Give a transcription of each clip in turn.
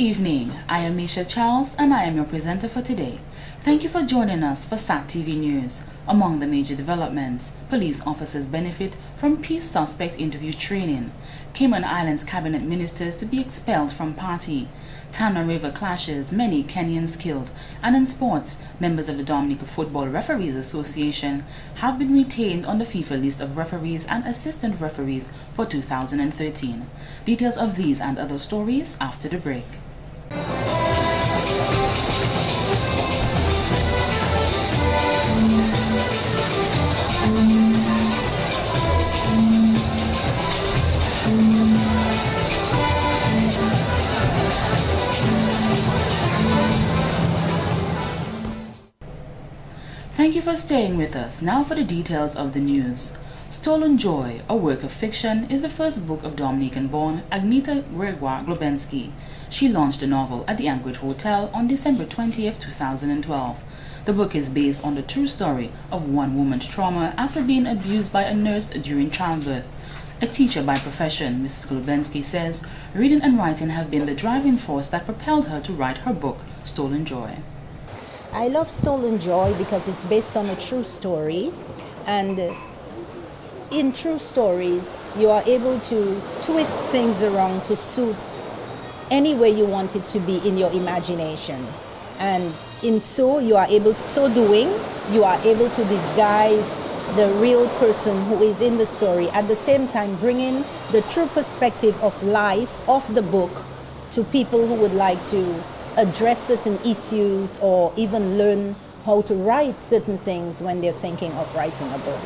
evening, I am Roland Charles and I am your presenter for today. Thank you for joining us for SAT TV News. Among the major developments, police officers benefit from peace suspect interview training. Cayman Islands cabinet ministers to be expelled from party. Tana River clashes, many Kenyans killed. And in sports, members of the Dominica Football Referees Association have been retained on the FIFA list of referees and assistant referees for 2013. Details of these and other stories after the break. Thank you for staying with us. Now for the details of the news. Stolen Joy, a work of fiction, is the first book of Dominican-born Agnita Gregoire Globensky. She launched the novel at the Anchorage Hotel on December 20, 2012. The book is based on the true story of one woman's trauma after being abused by a nurse during childbirth. A teacher by profession, Mrs. Globensky says reading and writing have been the driving force that propelled her to write her book, Stolen Joy. I love Stolen Joy because it's based on a true story, and in true stories you are able to twist things around to suit any way you want it to be in your imagination, and in you are able to disguise the real person who is in the story, at the same time bringing the true perspective of life of the book to people who would like to address certain issues or even learn how to write certain things when they're thinking of writing a book.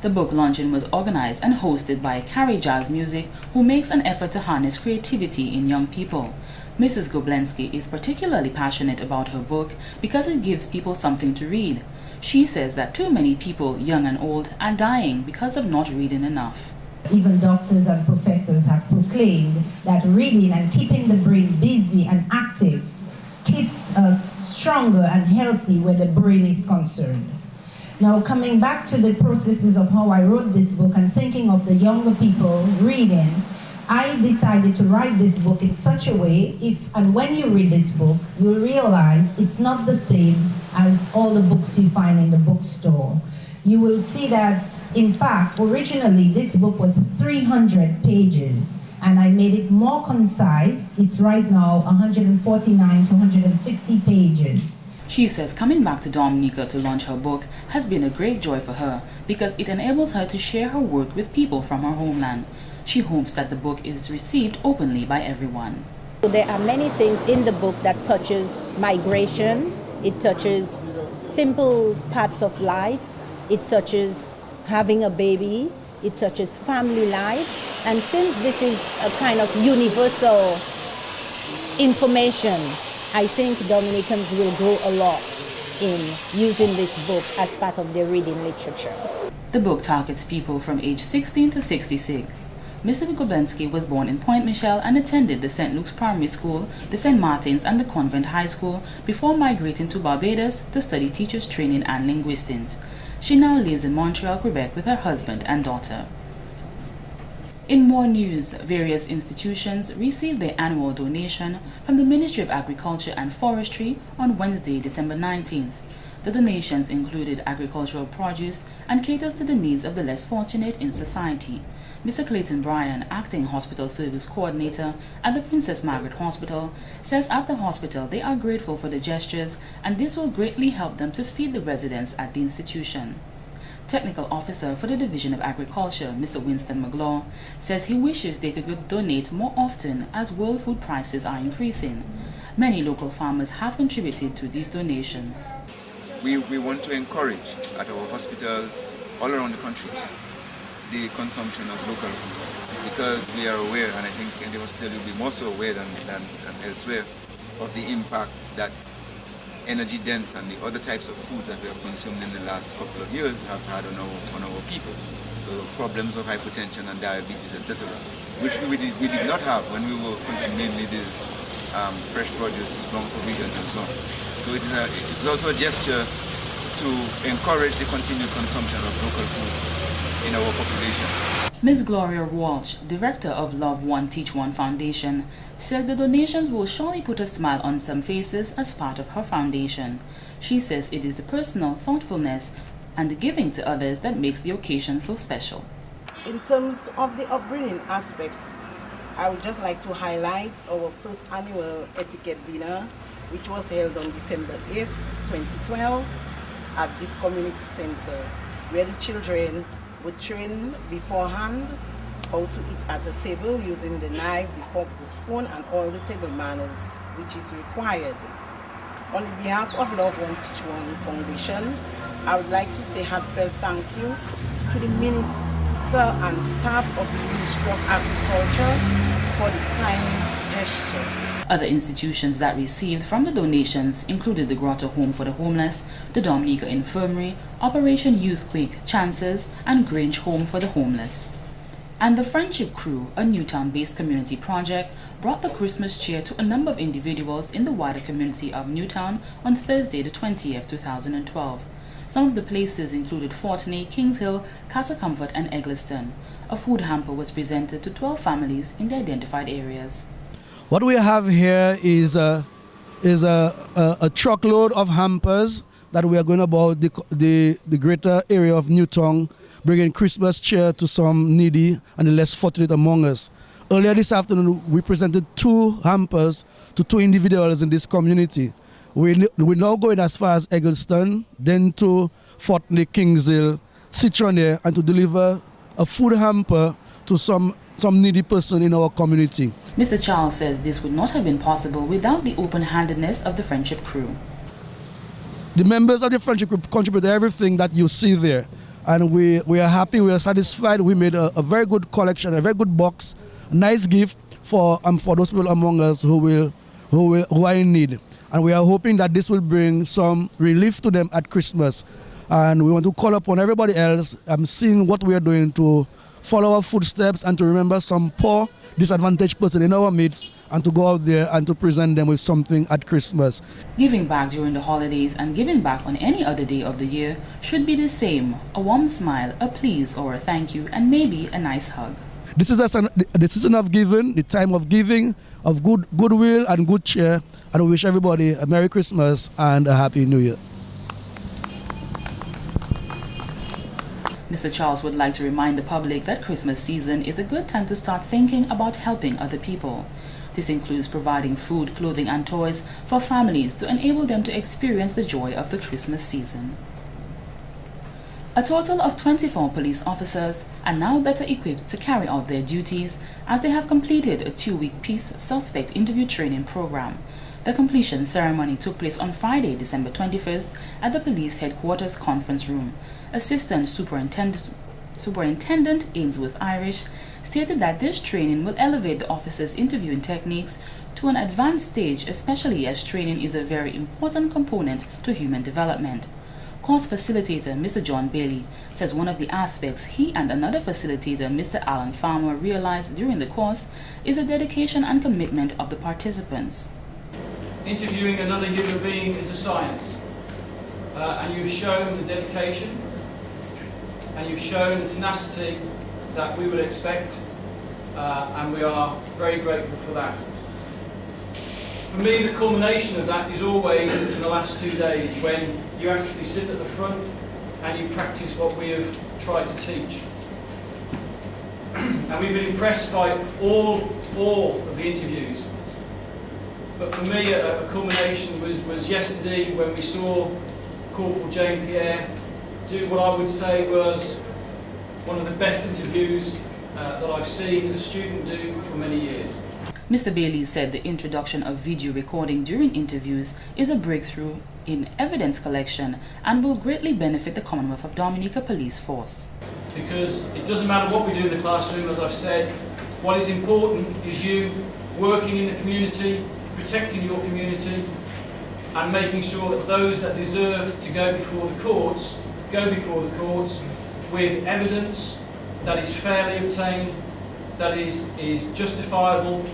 The book launching was organized and hosted by Carrie Jazz Music, who makes an effort to harness creativity in young people. Mrs. Globensky is particularly passionate about her book because it gives people something to read. She says that too many people, young and old, are dying because of not reading enough. Even doctors and professors have proclaimed that reading and keeping the brain busy and active keeps us stronger and healthy where the brain is concerned. Now, coming back to the processes of how I wrote this book and thinking of the younger people reading, I decided to write this book in such a way, when you read this book, you'll realize it's not the same as all the books you find in the bookstore. You will see that, in fact, originally this book was 300 pages, and I made it more concise. It's right now 149 to 150 pages. She says coming back to Dominica to launch her book has been a great joy for her because it enables her to share her work with people from her homeland. She hopes that the book is received openly by everyone. There are many things in the book that touches migration, it touches simple parts of life, it touches having a baby, it touches family life, and since this is a kind of universal information, I think Dominicans will grow a lot in using this book as part of their reading literature. The book targets people from age 16 to 66. Mrs. Globensky was born in Point Michelle and attended the St. Luke's Primary School, the St. Martin's and the Convent High School before migrating to Barbados to study teachers training and linguistics. She now lives in Montreal, Quebec with her husband and daughter. In more news, various institutions received their annual donation from the Ministry of Agriculture and Forestry on Wednesday, December 19th. The donations included agricultural produce and caters to the needs of the less fortunate in society. Mr. Clayton Bryan, acting hospital service coordinator at the Princess Margaret Hospital, says at the hospital they are grateful for the gestures and this will greatly help them to feed the residents at the institution. Technical Officer for the Division of Agriculture, Mr. Winston Magloire, says he wishes they could donate more often as world food prices are increasing. Many local farmers have contributed to these donations. We want to encourage at our hospitals all around the country the consumption of local food, because we are aware, and I think in the hospital you'll be more so aware than elsewhere, of the impact that energy dense and the other types of foods that we have consumed in the last couple of years have had on our people. So problems of hypertension and diabetes, etc., which we did not have when we were consuming mainly these fresh produce, strong provisions and so on. So it's also a gesture to encourage the continued consumption of local foods in our population. Ms. Gloria Walsh, Director of Love One Teach One Foundation, said the donations will surely put a smile on some faces as part of her foundation. She says it is the personal thoughtfulness and the giving to others that makes the occasion so special. In terms of the upbringing aspects, I would just like to highlight our first annual etiquette dinner, which was held on December 8th, 2012 at this community center, where the children would train beforehand how to eat at a table using the knife, the fork, the spoon, and all the table manners which is required. On behalf of Love One Teach One Foundation, I would like to say heartfelt thank you to the Minister and staff of the Ministry of Agriculture for this kind gesture. Other institutions that received from the donations included the Grotto Home for the Homeless, the Dominica Infirmary, Operation Youthquake Chances, and Grange Home for the Homeless. And the Friendship Crew, a Newtown-based community project, brought the Christmas cheer to a number of individuals in the wider community of Newtown on Thursday the 20th, 2012. Some of the places included Fortenay, Kings Hill, Castle Comfort, and Eggleston. A food hamper was presented to 12 families in the identified areas. What we have here is a truckload of hampers that we are going about the greater area of Newtown, bringing Christmas cheer to some needy and the less fortunate among us. Earlier this afternoon, we presented 2 hampers to 2 individuals in this community. We're now going as far as Eggleston, then to Fortenay, Kings Hill, Citronnier, and to deliver a food hamper to some needy person in our community. Mr. Charles says this would not have been possible without the open-handedness of the Friendship Crew. The members of the Friendship Group contributed everything that you see there, and we are happy, we are satisfied. We made a very good collection, a very good box, a nice gift for those people among us who are in need, and we are hoping that this will bring some relief to them at Christmas. And we want to call upon everybody else, seeing what we are doing, to follow our footsteps and to remember some poor, disadvantaged person in our midst, and to go out there and to present them with something at Christmas. Giving back during the holidays and giving back on any other day of the year should be the same: a warm smile, a please or a thank you, and maybe a nice hug. This is the season of giving, the time of giving, of goodwill and good cheer, and we wish everybody a Merry Christmas and a Happy New Year. Mr. Charles would like to remind the public that Christmas season is a good time to start thinking about helping other people. This includes providing food, clothing, and toys for families to enable them to experience the joy of the Christmas season. A total of 24 police officers are now better equipped to carry out their duties as they have completed a 2-week peace suspect interview training program. The completion ceremony took place on Friday, December 21st at the police headquarters conference room. Assistant Superintendent Ainsworth Irish stated that this training will elevate the officers' interviewing techniques to an advanced stage, especially as training is a very important component to human development. Course facilitator Mr. John Bailey says one of the aspects he and another facilitator, Mr. Alan Farmer, realized during the course is the dedication and commitment of the participants. Interviewing another human being is a science, and you've shown the dedication and you've shown the tenacity that we would expect, and we are very grateful for that. For me, the culmination of that is always in the last 2 days, when you actually sit at the front and you practice what we have tried to teach. And we've been impressed by all of the interviews. But for me, a culmination was yesterday when we saw Corporal Jane Pierre do what I would say was one of the best interviews that I've seen a student do for many years. Mr. Bailey said the introduction of video recording during interviews is a breakthrough in evidence collection and will greatly benefit the Commonwealth of Dominica Police Force. Because it doesn't matter what we do in the classroom, as I've said, what is important is you working in the community, protecting your community, and making sure that those that deserve to go before the courts with evidence that is fairly obtained, that is justifiable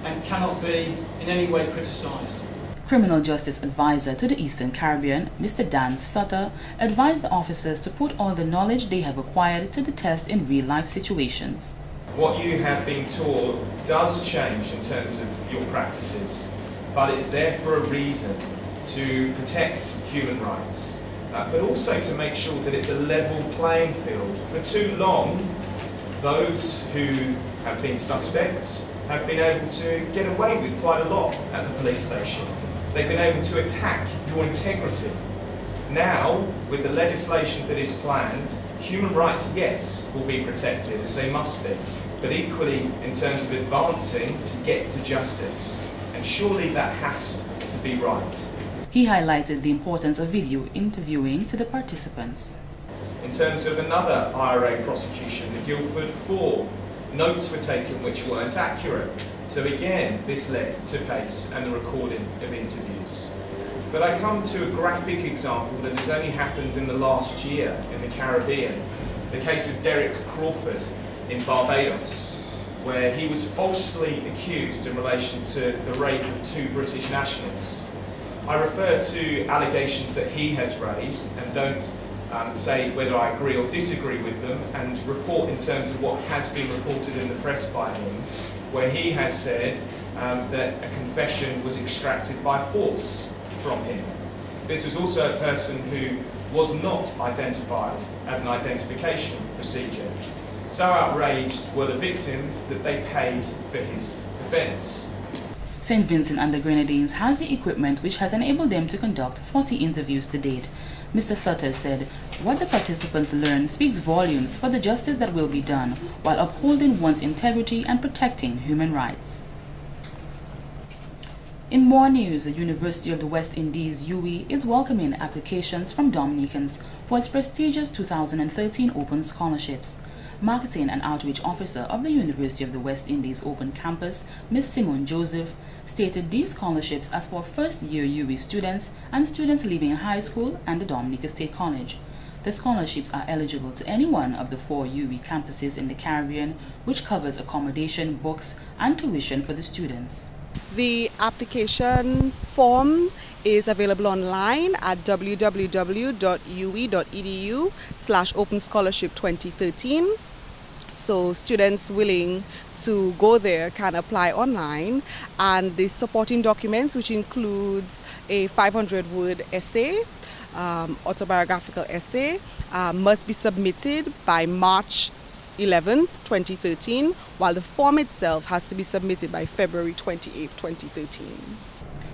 and cannot be in any way criticised. Criminal Justice Advisor to the Eastern Caribbean, Mr. Dan Sutter, advised the officers to put all the knowledge they have acquired to the test in real-life situations. What you have been taught does change in terms of your practices, but it's there for a reason, to protect human rights, but also to make sure that it's a level playing field. For too long, those who have been suspects have been able to get away with quite a lot at the police station. They've been able to attack your integrity. Now, with the legislation that is planned, human rights, yes, will be protected, as they must be, but equally in terms of advancing to get to justice. And surely that has to be right. He highlighted the importance of video interviewing to the participants. In terms of another IRA prosecution, the Guildford 4, notes were taken which weren't accurate. So again, this led to PACE and the recording of interviews. But I come to a graphic example that has only happened in the last year in the Caribbean, the case of Derek Crawford in Barbados, where he was falsely accused in relation to the rape of 2 British nationals. I refer to allegations that he has raised and don't say whether I agree or disagree with them, and report in terms of what has been reported in the press by him, where he has said that a confession was extracted by force from him. This was also a person who was not identified at an identification procedure. So outraged were the victims that they paid for his defence. St. Vincent and the Grenadines has the equipment which has enabled them to conduct 40 interviews to date. Mr. Sutter said, "What the participants learn speaks volumes for the justice that will be done, while upholding one's integrity and protecting human rights." In more news, the University of the West Indies, UWI, is welcoming applications from Dominicans for its prestigious 2013 Open Scholarships. Marketing and Outreach Officer of the University of the West Indies Open Campus, Ms. Kimone Joseph, stated these scholarships as for first-year UWI students and students leaving high school and the Dominica State College. The scholarships are eligible to any one of the 4 UWI campuses in the Caribbean, which covers accommodation, books, and tuition for the students. The application form is available online at www.uwe.edu/Open Scholarship 2013. So students willing to go there can apply online, and the supporting documents, which includes a 500-word essay, autobiographical essay, must be submitted by March 11th, 2013, while the form itself has to be submitted by February 28th, 2013.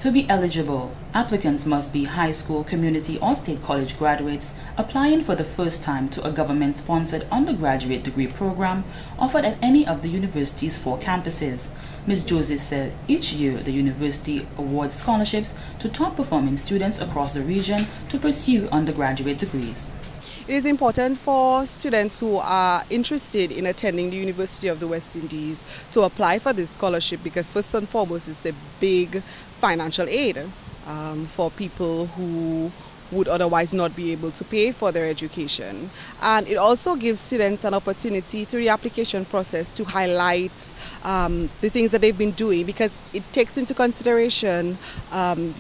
To be eligible, applicants must be high school, community, or state college graduates applying for the first time to a government-sponsored undergraduate degree program offered at any of the university's 4 campuses. Ms. Joseph said each year the university awards scholarships to top-performing students across the region to pursue undergraduate degrees. It is important for students who are interested in attending the University of the West Indies to apply for this scholarship, because first and foremost it's a big financial aid for people who would otherwise not be able to pay for their education. And it also gives students an opportunity through the application process to highlight the things that they've been doing, because it takes into consideration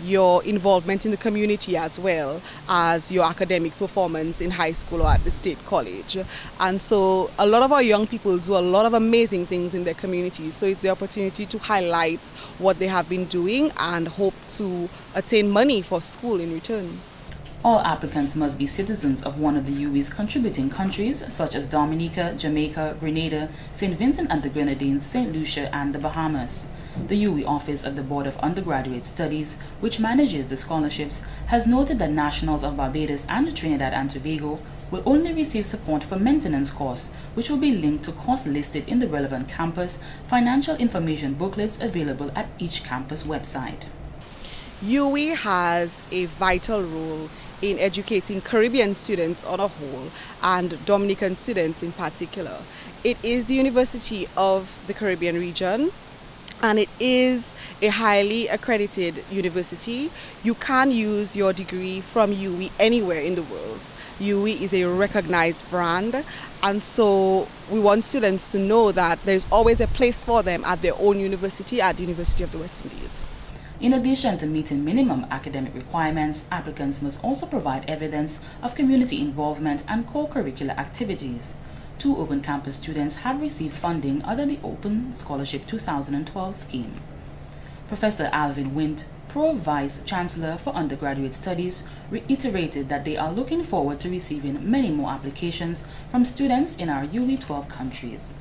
your involvement in the community as well as your academic performance in high school or at the state college. And so a lot of our young people do a lot of amazing things in their communities, so it's the opportunity to highlight what they have been doing and hope to attain money for school in return. All applicants must be citizens of one of the UWI's contributing countries, such as Dominica, Jamaica, Grenada, St. Vincent and the Grenadines, St. Lucia, and the Bahamas. The UWI Office of the Board of Undergraduate Studies, which manages the scholarships, has noted that nationals of Barbados and Trinidad and Tobago will only receive support for maintenance costs, which will be linked to costs listed in the relevant campus financial information booklets available at each campus website. UWI has a vital role in educating Caribbean students on a whole and Dominican students in particular. It is the University of the Caribbean region, and it is a highly accredited university. You can use your degree from UWI anywhere in the world. UWI is a recognized brand, and so we want students to know that there's always a place for them at their own university, at the University of the West Indies. In addition to meeting minimum academic requirements, applicants must also provide evidence of community involvement and co-curricular activities. 2 open campus students have received funding under the Open Scholarship 2012 scheme. Professor Alvin Wint, Pro Vice Chancellor for Undergraduate Studies, reiterated that they are looking forward to receiving many more applications from students in our UE 12 countries.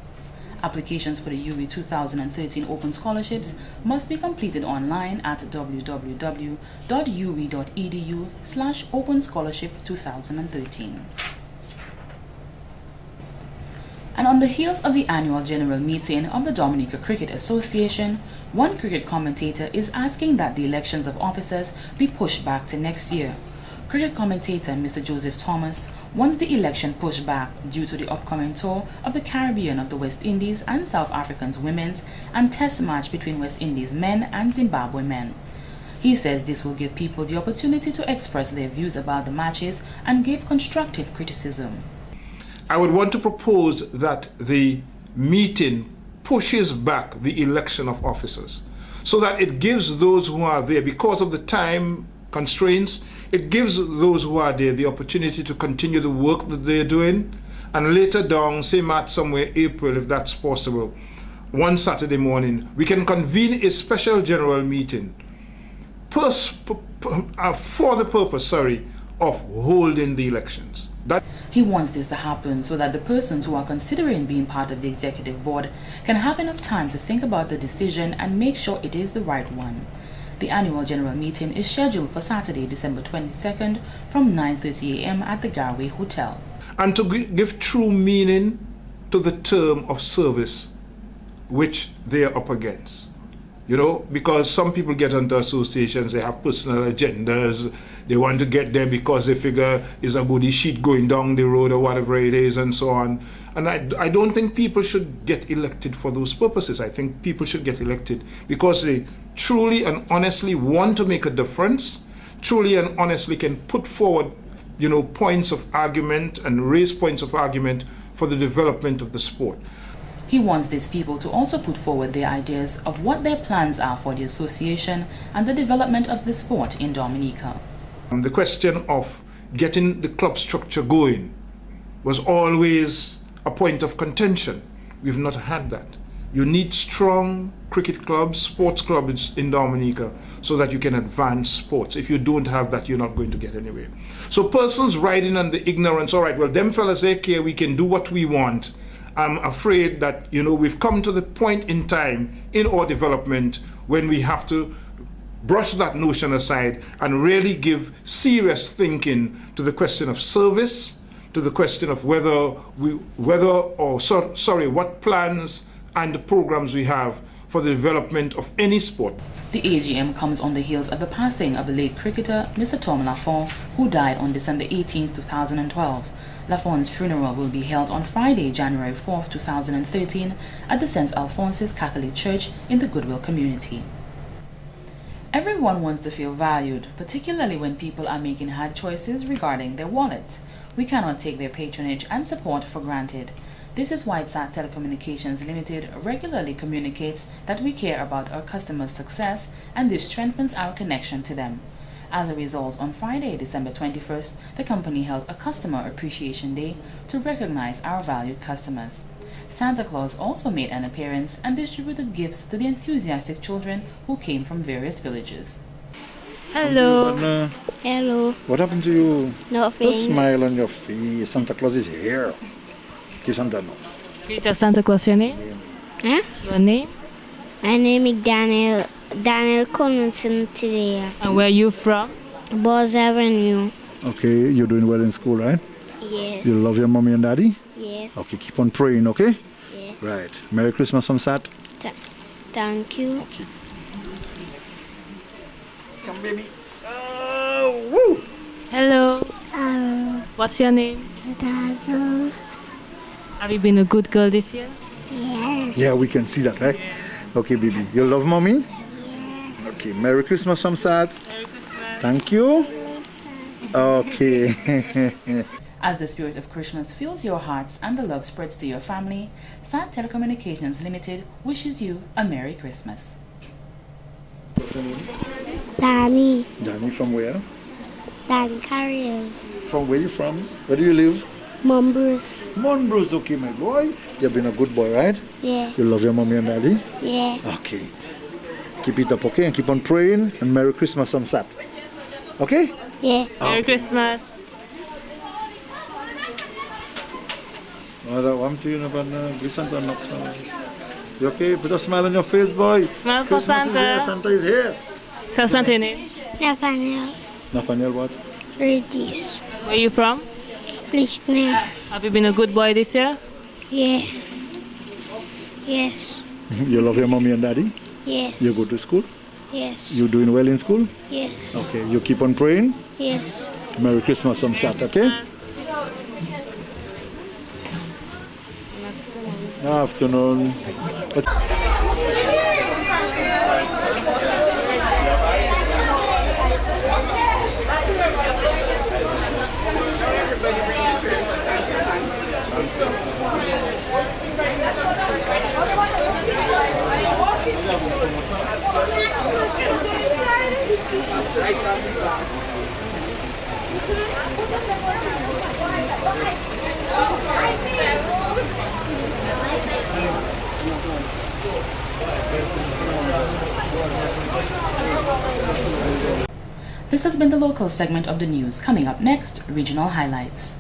Applications for the UE 2013 Open Scholarships must be completed online at www.ue.edu/OpenScholarship2013. And on the heels of the annual general meeting of the Dominica Cricket Association, one cricket commentator is asking that the elections of officers be pushed back to next year. Cricket commentator Mr. Joseph Thomas wants the election pushed back due to the upcoming tour of the Caribbean of the West Indies and South Africa's women's and test match between West Indies men and Zimbabwe men. He says this will give people the opportunity to express their views about the matches and give constructive criticism. I would want to propose that the meeting pushes back the election of officers so that it gives those who are there, because of the time constraints, it gives those who are there the opportunity to continue the work that they're doing, and later down, say March somewhere, April, if that's possible, one Saturday morning, we can convene a special general meeting for the purpose, of holding the elections. He wants this to happen so that the persons who are considering being part of the executive board can have enough time to think about the decision and make sure it is the right one. The annual general meeting is scheduled for Saturday, December 22nd from 9:30 a.m. at the Garway Hotel. And to give true meaning to the term of service which they are up against. You know, because some people get into associations, they have personal agendas, they want to get there because they figure it's a body sheet going down the road or whatever it is and so on. And I don't think people should get elected for those purposes. I think people should get elected because they truly and honestly want to make a difference, truly and honestly can put forward, points of argument and raise points of argument for the development of the sport. He wants these people to also put forward their ideas of what their plans are for the association and the development of the sport in Dominica. The question of getting the club structure going was always a point of contention. We've not had that. You need strong cricket clubs, sports clubs in Dominica so that you can advance sports. If you don't have that, you're not going to get anywhere. So persons riding on the ignorance, all right, well, them fellas say, okay, we can do what we want. I'm afraid that, we've come to the point in time in our development when we have to brush that notion aside and really give serious thinking to the question of service, to the question of what plans and programs we have for the development of any sport. The AGM comes on the heels of the passing of the late cricketer Mr. Tom Lafont, who died on December 18, 2012. Lafont's funeral will be held on Friday, January 4, 2013 at the St. Alphonsus Catholic Church in the Goodwill community. Everyone wants to feel valued, particularly when people are making hard choices regarding their wallet. We cannot take their patronage and support for granted. This is why SAT Telecommunications Limited regularly communicates that we care about our customers' success, and this strengthens our connection to them. As a result, on Friday, December 21st, the company held a Customer Appreciation Day to recognize our valued customers. Santa Claus also made an appearance and distributed gifts to the enthusiastic children who came from various villages. Hello. Hello. What happened to you? Nothing. The smile on your face. Santa Claus is here. Give Santa Claus. Can you tell Santa Claus your name? Huh? Your name? My name is Daniel Collinson today. And where are you from? Buzz Avenue. Okay, you're doing well in school, right? Yes. You love your mommy and daddy? Yes. Okay, keep on praying, okay? Yes. Right. Merry Christmas from Sat. Thank you. Okay. Come, baby. Woo! Hello. Hello. What's your name? Dazzle. Have you been a good girl this year? Yes. Yeah, we can see that, right? Yeah. Okay, baby. You love mommy? Yes. Okay, Merry Christmas from Sat. Merry Christmas. Thank you. Okay. As the spirit of Christmas fills your hearts and the love spreads to your family, SAT Telecommunications Limited wishes you a Merry Christmas. What's your name? Danny. Danny, from where? Danny Carrier. From where you from? Where do you live? Mumbrus. Monbrose, okay, my boy. You've been a good boy, right? Yeah. You love your mommy and daddy? Yeah. Okay. Keep it up, okay? And keep on praying. And Merry Christmas from Sat. Okay? Yeah. Merry Christmas. You okay? Put a smile on your face, boy. Smile for Christmas is here. Santa. Santa is here. Tell Santa your name. Nathaniel. Nathaniel, what? Redis. Where you from? Blishner. Have you been a good boy this year? Yeah. Yes. You love your mommy and daddy? Yes. You go to school? Yes. You doing well in school? Yes. Okay. You keep on praying? Yes. Merry Christmas from Sat, okay? Afternoon. This has been the local segment of the news. Coming up next, regional highlights.